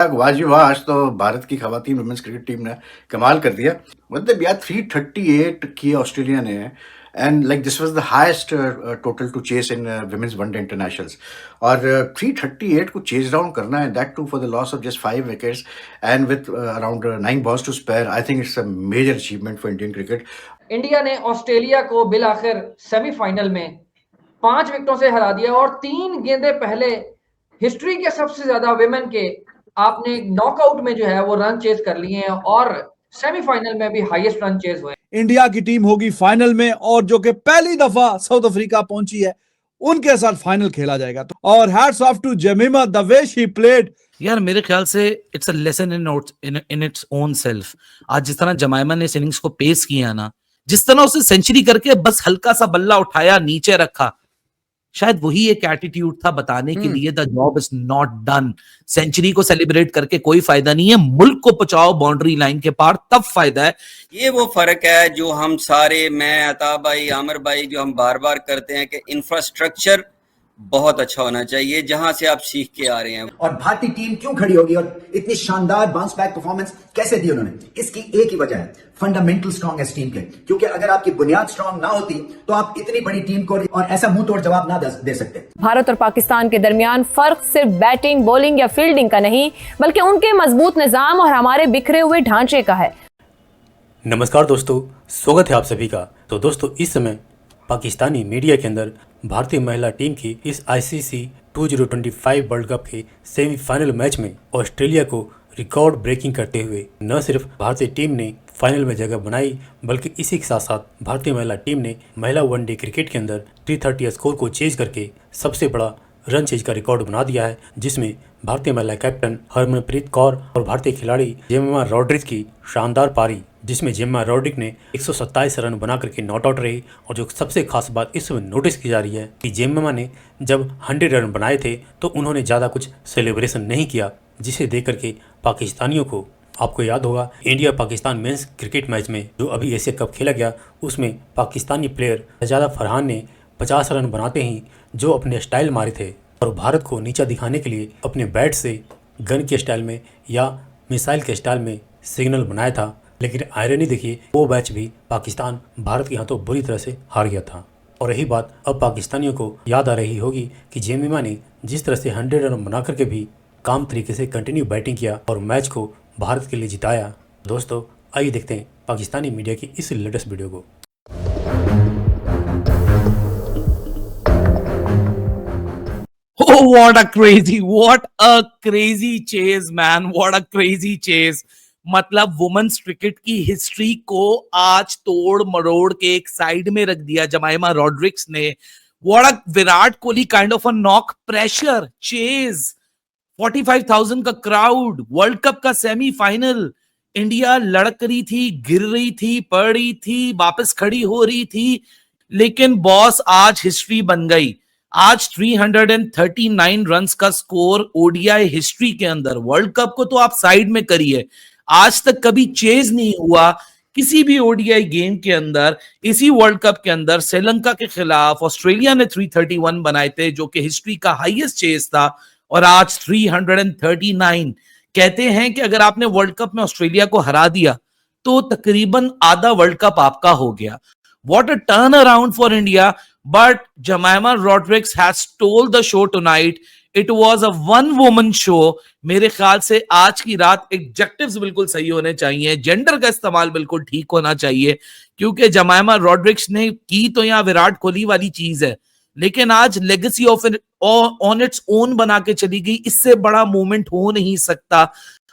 वाह जी वाह! आज तो भारत की ख़वातीन वुमेन्स क्रिकेट टीम ने कमाल कर दिया। मतलब यार 338 किए ऑस्ट्रेलिया ने and like this was the highest total to chase in women's one day internationals और 338 को चेस डाउन करना है that too for the loss of just 5 wickets and with around 9 balls to spare. I think it's a major achievement for Indian cricket. India ने Australia को बिल आखिर semifinal में 5 विकेटों से हरा दिया और 3 गेंदें पहले हिस्ट्री के सबसे ज्यादा विमेन के आपने नॉकआउट में जो है वो रन चेज कर लिए हैं और सेमीफाइनल में भी हाईएस्ट रन चेज हुए। इंडिया की टीम होगी फाइनल में और जो कि पहली दफा साउथ अफ्रीका पहुंची है उनके साथ फाइनल खेला जाएगा। तो और hats off to Jemimah the way she played. यार मेरे ख्याल से it's a lesson in its own self. आज जिस तरह जमाइमा ने इस इनिंग्स को पेश किया ना, जिस तरह उसे सेंचुरी करके बस हल्का सा बल्ला उठाया, नीचे रखा, शायद वही एक एटीट्यूड था बताने के लिए the job is not done. Century को सेलिब्रेट करके कोई फायदा नहीं है, मुल्क को पहुंचाओ बाउंड्री लाइन के पार, तब फायदा है। ये वो फर्क है जो हम सारे, मैं, अता भाई, आमिर भाई, जो हम बार बार करते हैं कि इंफ्रास्ट्रक्चर बहुत अच्छा होना चाहिए जहां से आप सीख के आ रहे हैं। और भारतीय टीम क्यों खड़ी होगी और इतनी शानदार बाउंस बैक परफॉर्मेंस कैसे दी उन्होंने, इसकी एक ही वजह है, फंडामेंटल स्ट्रांग है इस टीम के। क्योंकि अगर आपकी बुनियाद स्ट्रांग ना होती तो आप इतनी बड़ी टीम को और ऐसा मुंह तोड़ जवाब ना दे सकते। भारत और पाकिस्तान के दरमियान फर्क सिर्फ बैटिंग, बॉलिंग या फील्डिंग का नहीं, बल्कि उनके मजबूत निजाम और हमारे बिखरे हुए ढांचे का है। नमस्कार दोस्तों, स्वागत है आप सभी का। तो दोस्तों, इस समय पाकिस्तानी मीडिया के अंदर भारतीय महिला टीम की इस ICC 2025 वर्ल्ड कप के सेमीफाइनल मैच में ऑस्ट्रेलिया को रिकॉर्ड ब्रेकिंग करते हुए न सिर्फ भारतीय टीम ने फाइनल में जगह बनाई, बल्कि इसी के साथ साथ भारतीय महिला टीम ने महिला वनडे क्रिकेट के अंदर 330 स्कोर को चेज करके सबसे बड़ा रन चेज का रिकॉर्ड बना दिया है, जिसमें भारतीय महिला कैप्टन हरमनप्रीत कौर और भारतीय खिलाड़ी जेमिमा रॉड्रिग्स की शानदार पारी, जिसमें जेमिमा रॉड्रिग्स ने 127 रन बना करके नॉट आउट रही। और जो सबसे खास बात इस समय नोटिस की जा रही है कि जेमिमा ने जब 100 रन बनाए थे तो उन्होंने ज़्यादा कुछ सेलिब्रेशन नहीं किया, जिसे देख करके पाकिस्तानियों को, आपको याद होगा India Pakistan men's cricket match में जो अभी एशिया कप खेला गया, उसमें पाकिस्तानी प्लेयर शहजादा फरहान ने 50 रन बनाते ही जो अपने स्टाइल मारे थे और भारत को नीचा दिखाने के लिए अपने बैट से गन के स्टाइल में या मिसाइल के स्टाइल में सिग्नल बनाया था। लेकिन आयरनी देखिए, वो मैच भी पाकिस्तान भारत के हाथों बुरी तरह से हार गया था। और यही बात अब पाकिस्तानियों को याद आ रही होगी कि जेमिमा ने जिस तरह से 100 रन बना करके भी काम तरीके से कंटिन्यू बैटिंग किया और मैच को भारत के लिए जिताया। दोस्तों, आइए देखते हैं पाकिस्तानी मीडिया की इस लेटेस्ट वीडियो को। Oh, what a crazy chase, man. What a crazy chase. मतलब वुमेन्स क्रिकेट की हिस्ट्री को आज तोड़ मरोड़ के एक साइड में रख दिया जमाइमा रॉड्रिग्स ने। What a Virat Kohli kind of a knock, pressure, chase, 45,000 का क्राउड, वर्ल्ड कप का सेमीफाइनल, इंडिया लड़क रही थी, गिर रही थी, पड़ रही थी, वापस खड़ी हो रही थी, लेकिन बॉस आज हिस्ट्री बन गई। आज 339 रन्स का स्कोर ओडीआई हिस्ट्री के अंदर। वर्ल्ड कप को तो आप साइड में करिए, आज तक कभी चेज नहीं हुआ किसी भी ओडीआई गेम के अंदर। इसी वर्ल्ड कप के अंदर श्रीलंका के खिलाफ ऑस्ट्रेलिया ने 331 बनाए थे, जो कि हिस्ट्री का हाईएस्ट चेज था, और आज 339। कहते हैं कि अगर आपने वर्ल्ड कप में ऑस्ट्रेलिया को हरा दिया तो तकरीबन आधा वर्ल्ड कप आपका हो गया। What a turnaround for India, but Jemima Rodrigues has stole the show tonight. It was a one woman show. मेरे ख्याल से आज की रात एडजेक्टिव्स बिल्कुल सही होने चाहिए, जेंडर का इस्तेमाल बिल्कुल ठीक होना चाहिए, क्योंकि जमाइमा रॉड्रिग्स ने की तो यहाँ विराट कोहली वाली चीज है, लेकिन आज legacy of on its own बना के चली गई। इससे बड़ा मूवमेंट हो नहीं सकता।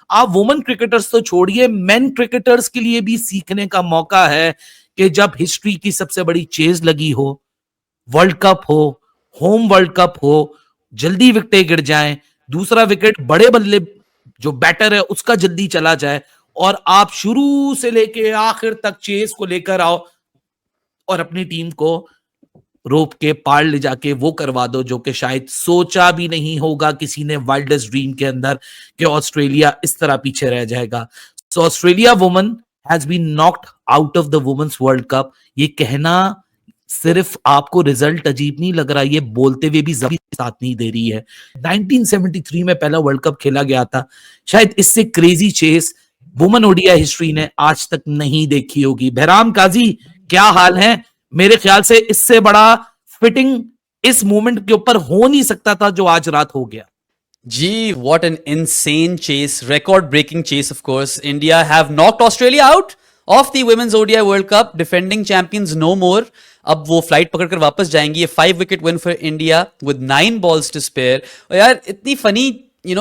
आप वुमेन क्रिकेटर्स तो छोड़िए, मेन क्रिकेटर्स के लिए भी सीखने का मौका है कि जब हिस्ट्री की सबसे बड़ी चेज लगी हो, वर्ल्ड कप हो, होम वर्ल्ड कप हो, जल्दी विकेटें गिर जाएं, दूसरा विकेट बड़े बल्ले जो बैटर है उसका जल्दी चला जाए, और आप शुरू से लेके आखिर तक चेज को लेकर आओ और अपनी टीम को रोप के पार ले जाके वो करवा दो जो कि शायद सोचा भी नहीं होगा किसी ने वाइल्डेस्ट ड्रीम के अंदर कि ऑस्ट्रेलिया इस तरह पीछे रह जाएगा। So Australia woman has been knocked out of the women's world cup। ये कहना सिर्फ आपको रिजल्ट अजीब नहीं लग रहा, ये बोलते हुए भी जमीन साथ नहीं दे रही है। 1973 में पहला वर्ल्ड कप खेला गया था, शायद इससे crazy chase women ODI history ने आज तक नहीं देखी होगी। बहराम काजी, क्या हाल है? मेरे ख्याल से इससे बड़ा फिटिंग इस मोमेंट के ऊपर हो नहीं सकता था जो आज रात हो गया। Gee, what an insane chase, record-breaking chase, of course. India have knocked Australia out of the Women's ODI World Cup, defending champions no more. अब वो फ्लाइट पकड़कर वापस जाएंगी। ये 5 wicket win for India with 9 balls to spare. और यार इतनी funny,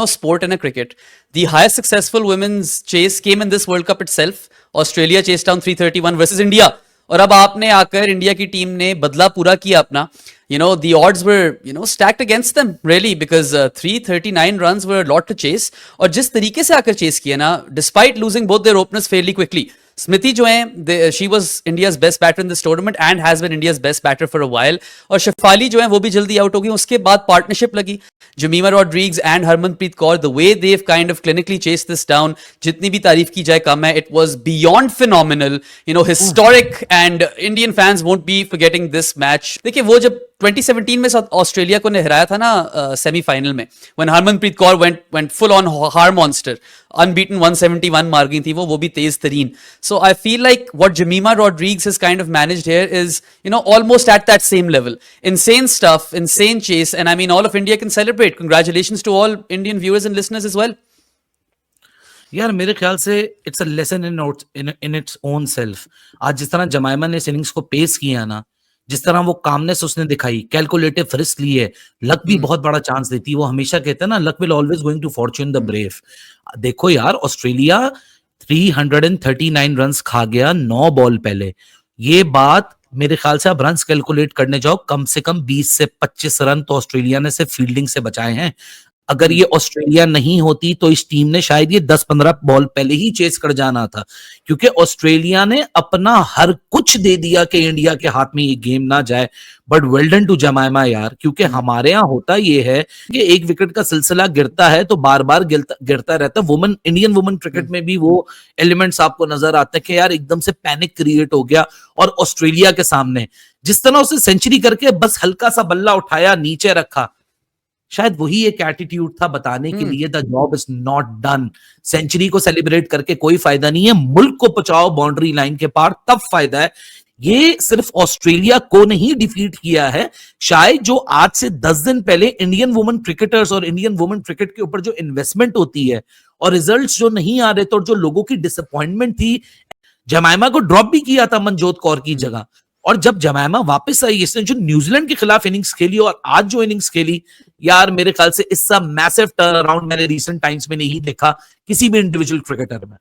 sport in a cricket. The highest successful women's chase came in this World Cup itself. Australia chased down 331 versus India. और अब आपने आकर इंडिया की टीम ने बदला पूरा किया अपना। The odds were, stacked against them, really, because 339 runs were a lot to chase. और जिस तरीके से आकर चेस किया ना, despite losing both their openers fairly quickly, स्मृति जो है, she was India's best batter in this tournament and has been India's best batter for a while. और शेफाली जो है वो भी जल्दी आउट हो गई। उसके बाद पार्टनरशिप लगी, जमीमा Rodrigues and Harmanpreet Kaur, the way they've kind of clinically chased this down, जितनी भी तारीफ की जाए कम है। It was beyond phenomenal, historic, and Indian fans won't be forgetting this match. देखिए वो जब 2017 में ऑस्ट्रेलिया को ने हराया था ना सेमीफाइनल में, when Harmanpreet Kaur went full on हार monster, unbeaten 171 मार गई थी वो भी तेज तरीन। So I feel like what Jemima Rodriguez has kind of managed here is, almost at that same level. Insane stuff, insane chase, and I mean all of India can celebrate. Congratulations to all Indian viewers and listeners as well. यार मेरे ख्याल से it's a lesson in its own self. आज जिस तरह जमाइमा ने इस innings को पेश किया ना, जिस तरह वो कामनेस उसने दिखाई, कैलकुलेटिव रिस्क लिए, लक भी बहुत बड़ा चांस देती है। वो हमेशा कहते हैं ना, luck will always going to fortune the brave. देखो यार, ऑस्ट्रेलिया 339 रन्स खा गया 9 बॉल पहले। ये बात मेरे ख्याल से आप रन्स कैलकुलेट करने जाओ, कम से कम 20 से 25 रन तो ऑस्ट्रेलिया ने सिर्फ फील्डिंग से बचाए हैं। अगर ये ऑस्ट्रेलिया नहीं होती तो इस टीम ने शायद ये 10-15 बॉल पहले ही चेस कर जाना था, क्योंकि ऑस्ट्रेलिया ने अपना हर कुछ दे दिया कि इंडिया के हाथ में ये गेम ना जाए। But well done to Jemimah यार, क्योंकि हमारे यहाँ होता ये है कि एक विकेट का सिलसिला गिरता है तो बार बार गिरता रहता है। इंडियन वुमेन क्रिकेट में भी वो एलिमेंट्स आपको नजर आते हैं कि यार एकदम से पैनिक क्रिएट हो गया। और ऑस्ट्रेलिया के सामने जिस तरह उसे सेंचुरी करके बस हल्का सा बल्ला उठाया, नीचे रखा, शायद वही एक एटीट्यूड था बताने के लिए the job is not done. Century को सेलिब्रेट करके कोई फायदा नहीं है, मुल्क को पहुंचाओ बाउंड्री लाइन के पार, तब फायदा है। ये सिर्फ ऑस्ट्रेलिया को नहीं डिफीट किया है, शायद जो आज से 10 दिन पहले इंडियन वुमेन क्रिकेटर्स और इंडियन वुमेन क्रिकेट के ऊपर जो इन्वेस्टमेंट होती है और रिजल्ट्स जो नहीं आ रहे थे और जो लोगों की डिसअपॉइंटमेंट थी, जमाइमा को ड्रॉप भी किया था मनजोत कौर की जगह। और जब जमाइमा वापस आई, इसने जो न्यूजीलैंड के खिलाफ इनिंग्स खेली और आज जो इनिंग्स खेली, यार मेरे ख्याल से इसका मैसिव टर्न अराउंड मैंने रीसेंट टाइम्स में नहीं देखा किसी भी इंडिविजुअल क्रिकेटर में।